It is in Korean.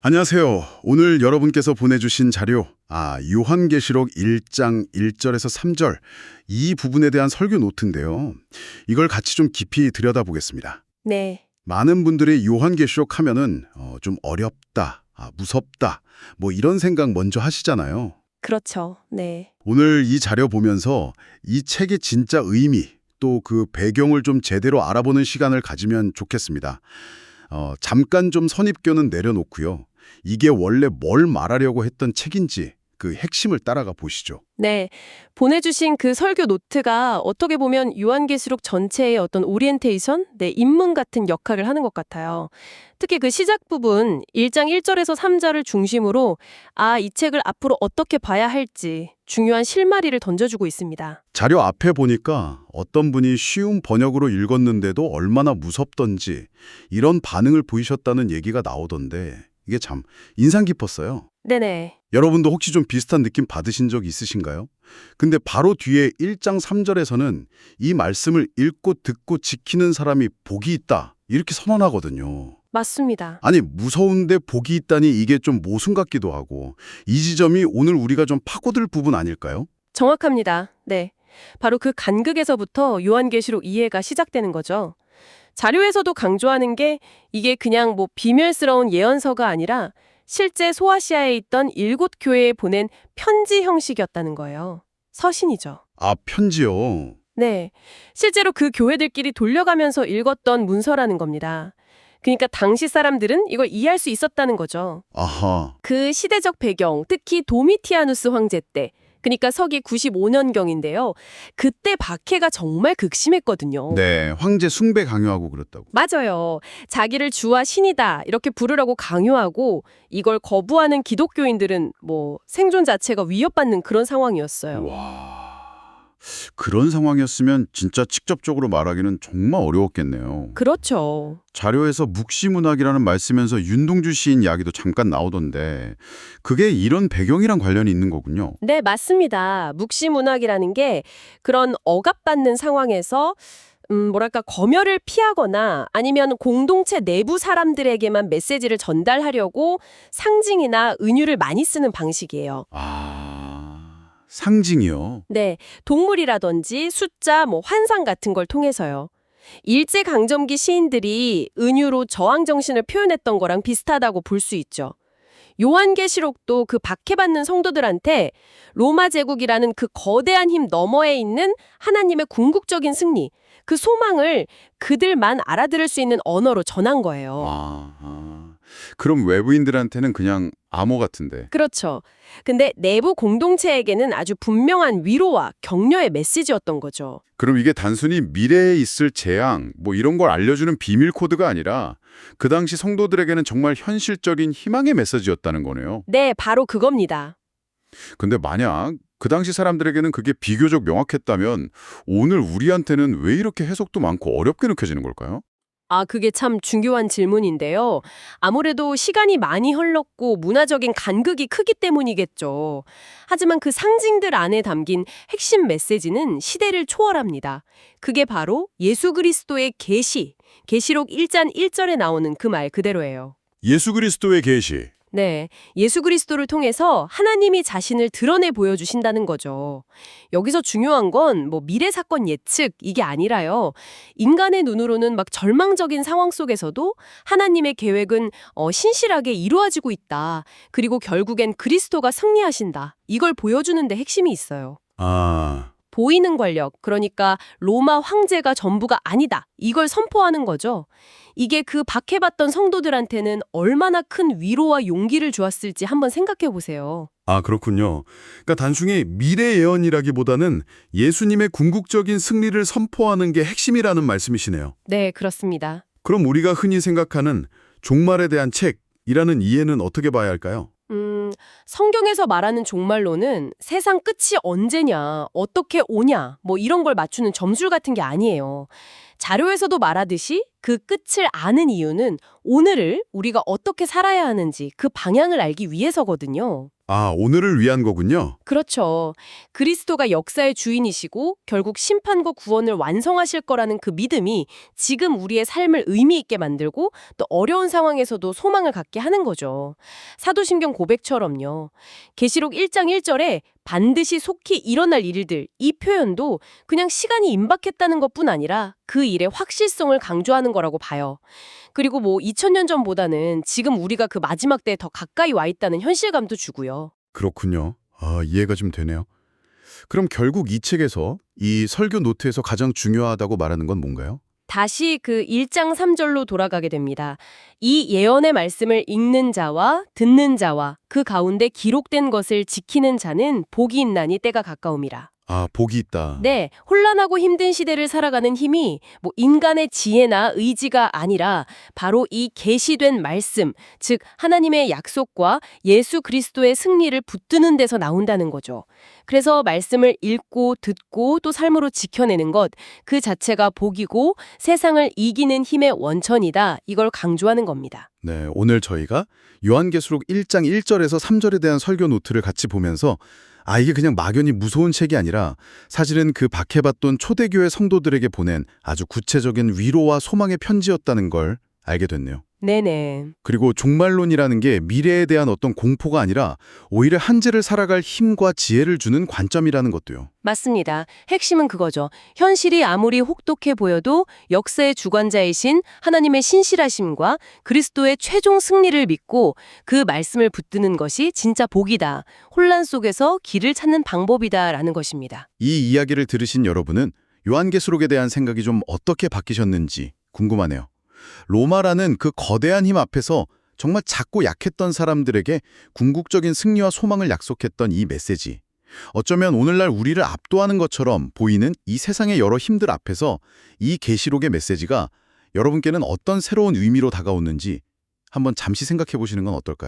안녕하세요. 오늘 여러분께서 보내주신 자료, 요한계시록 1장 1절에서 3절, 이 부분에 대한 설교 노트인데요. 이걸 같이 좀 깊이 들여다보겠습니다. 네, 많은 분들이 요한계시록 하면은 좀 어렵다, 무섭다, 뭐 이런 생각 먼저 하시잖아요. 그렇죠. 네. 오늘 이 자료 보면서 이 책의 진짜 의미, 또 그 배경을 좀 제대로 알아보는 시간을 가지면 좋겠습니다. 잠깐 좀 선입견은 내려놓고요. 이게 원래 뭘 말하려고 했던 책인지 그 핵심을 따라가 보시죠. 네. 보내주신 그 설교 노트가 어떻게 보면 요한계시록 전체의 어떤 오리엔테이션, 입문 같은 역할을 하는 것 같아요. 특히 그 시작 부분 1장 1절에서 3절을 중심으로 이 책을 앞으로 어떻게 봐야 할지 중요한 실마리를 던져주고 있습니다. 자료 앞에 보니까 어떤 분이 쉬운 번역으로 읽었는데도 얼마나 무섭던지 이런 반응을 보이셨다는 얘기가 나오던데 이게 참 인상 깊었어요. 네네. 여러분도 혹시 좀 비슷한 느낌 받으신 적 있으신가요? 근데 바로 뒤에 1장 3절에서는 이 말씀을 읽고 듣고 지키는 사람이 복이 있다 이렇게 선언하거든요. 맞습니다. 아니 무서운데 복이 있다니 이게 좀 모순 같기도 하고 이 지점이 오늘 우리가 좀 파고들 부분 아닐까요? 정확합니다. 네. 바로 그 간극에서부터 요한계시록 이해가 시작되는 거죠. 자료에서도 강조하는 게 이게 그냥 비밀스러운 예언서가 아니라 실제 소아시아에 있던 7 교회에 보낸 편지 형식이었다는 거예요. 서신이죠. 편지요. 네. 실제로 그 교회들끼리 돌려가면서 읽었던 문서라는 겁니다. 그러니까 당시 사람들은 이걸 이해할 수 있었다는 거죠. 아하. 그 시대적 배경, 특히 도미티아누스 황제 때, 그러니까 서기 95년경인데요. 그때 박해가 정말 극심했거든요. 네, 황제 숭배 강요하고 그랬다고. 맞아요. 자기를 주와 신이다 이렇게 부르라고 강요하고 이걸 거부하는 기독교인들은 생존 자체가 위협받는 그런 상황이었어요. 와, 그런 상황이었으면 진짜 직접적으로 말하기는 정말 어려웠겠네요. 그렇죠. 자료에서 묵시문학이라는 말 쓰면서 윤동주 시인 이야기도 잠깐 나오던데 그게 이런 배경이랑 관련이 있는 거군요. 네, 맞습니다. 묵시문학이라는 게 그런 억압받는 상황에서 검열을 피하거나 아니면 공동체 내부 사람들에게만 메시지를 전달하려고 상징이나 은유를 많이 쓰는 방식이에요. 상징이요. 네, 동물이라든지 숫자, 환상 같은 걸 통해서요. 일제강점기 시인들이 은유로 저항 정신을 표현했던 거랑 비슷하다고 볼 수 있죠. 요한계시록도 그 박해받는 성도들한테 로마 제국이라는 그 거대한 힘 너머에 있는 하나님의 궁극적인 승리, 그 소망을 그들만 알아들을 수 있는 언어로 전한 거예요. 그럼 외부인들한테는 그냥 암호 같은데. 그렇죠. 근데 내부 공동체에게는 아주 분명한 위로와 격려의 메시지였던 거죠. 그럼 이게 단순히 미래에 있을 재앙, 이런 걸 알려주는 비밀 코드가 아니라 그 당시 성도들에게는 정말 현실적인 희망의 메시지였다는 거네요. 네, 바로 그겁니다. 근데 만약 그 당시 사람들에게는 그게 비교적 명확했다면 오늘 우리한테는 왜 이렇게 해석도 많고 어렵게 느껴지는 걸까요? 그게 참 중요한 질문인데요. 아무래도 시간이 많이 흘렀고 문화적인 간극이 크기 때문이겠죠. 하지만 그 상징들 안에 담긴 핵심 메시지는 시대를 초월합니다. 그게 바로 예수 그리스도의 계시, 계시록 1장 1절에 나오는 그 말 그대로예요. 예수 그리스도의 계시. 네, 예수 그리스도를 통해서 하나님이 자신을 드러내 보여주신다는 거죠. 여기서 중요한 건 미래 사건 예측 이게 아니라요. 인간의 눈으로는 절망적인 상황 속에서도 하나님의 계획은 신실하게 이루어지고 있다. 그리고 결국엔 그리스도가 승리하신다. 이걸 보여주는 데 핵심이 있어요. 보이는 권력, 그러니까 로마 황제가 전부가 아니다. 이걸 선포하는 거죠. 이게 그 박해받던 성도들한테는 얼마나 큰 위로와 용기를 주었을지 한번 생각해 보세요. 그렇군요. 그러니까 단순히 미래 예언이라기보다는 예수님의 궁극적인 승리를 선포하는 게 핵심이라는 말씀이시네요. 네, 그렇습니다. 그럼 우리가 흔히 생각하는 종말에 대한 책이라는 이해는 어떻게 봐야 할까요? 성경에서 말하는 종말론은 세상 끝이 언제냐, 어떻게 오냐, 뭐 이런 걸 맞추는 점술 같은 게 아니에요. 자료에서도 말하듯이 그 끝을 아는 이유는 오늘을 우리가 어떻게 살아야 하는지 그 방향을 알기 위해서거든요. 아, 오늘을 위한 거군요. 그렇죠. 그리스도가 역사의 주인이시고 결국 심판과 구원을 완성하실 거라는 그 믿음이 지금 우리의 삶을 의미 있게 만들고 또 어려운 상황에서도 소망을 갖게 하는 거죠. 사도신경 고백처럼요. 계시록 1장 1절에 반드시 속히 일어날 일들, 이 표현도 그냥 시간이 임박했다는 것뿐 아니라 그 일의 확실성을 강조하는 거라고 봐요. 그리고 2000년 전보다는 지금 우리가 그 마지막 때에 더 가까이 와 있다는 현실감도 주고요. 그렇군요. 아, 이해가 좀 되네요. 그럼 결국 이 책에서 이 설교 노트에서 가장 중요하다고 말하는 건 뭔가요? 다시 그 1장 3절로 돌아가게 됩니다. 이 예언의 말씀을 읽는 자와 듣는 자와 그 가운데 기록된 것을 지키는 자는 복이 있나니 때가 가까움이라. 아, 복이 있다. 네, 혼란하고 힘든 시대를 살아가는 힘이 인간의 지혜나 의지가 아니라 바로 이 계시된 말씀, 즉 하나님의 약속과 예수 그리스도의 승리를 붙드는 데서 나온다는 거죠. 그래서 말씀을 읽고 듣고 또 삶으로 지켜내는 것, 그 자체가 복이고 세상을 이기는 힘의 원천이다. 이걸 강조하는 겁니다. 네, 오늘 저희가 요한계시록 1장 1절에서 3절에 대한 설교 노트를 같이 보면서 이게 그냥 막연히 무서운 책이 아니라 사실은 그 박해받던 초대교회 성도들에게 보낸 아주 구체적인 위로와 소망의 편지였다는 걸 알게 됐네요. 네네. 그리고 종말론이라는 게 미래에 대한 어떤 공포가 아니라 오히려 한계를 살아갈 힘과 지혜를 주는 관점이라는 것도요. 맞습니다. 핵심은 그거죠. 현실이 아무리 혹독해 보여도 역사의 주관자이신 하나님의 신실하심과 그리스도의 최종 승리를 믿고 그 말씀을 붙드는 것이 진짜 복이다. 혼란 속에서 길을 찾는 방법이다라는 것입니다. 이 이야기를 들으신 여러분은 요한계시록에 대한 생각이 좀 어떻게 바뀌셨는지 궁금하네요. 로마라는 그 거대한 힘 앞에서 정말 작고 약했던 사람들에게 궁극적인 승리와 소망을 약속했던 이 메시지. 어쩌면 오늘날 우리를 압도하는 것처럼 보이는 이 세상의 여러 힘들 앞에서 이 계시록의 메시지가 여러분께는 어떤 새로운 의미로 다가오는지 한번 잠시 생각해 보시는 건 어떨까요?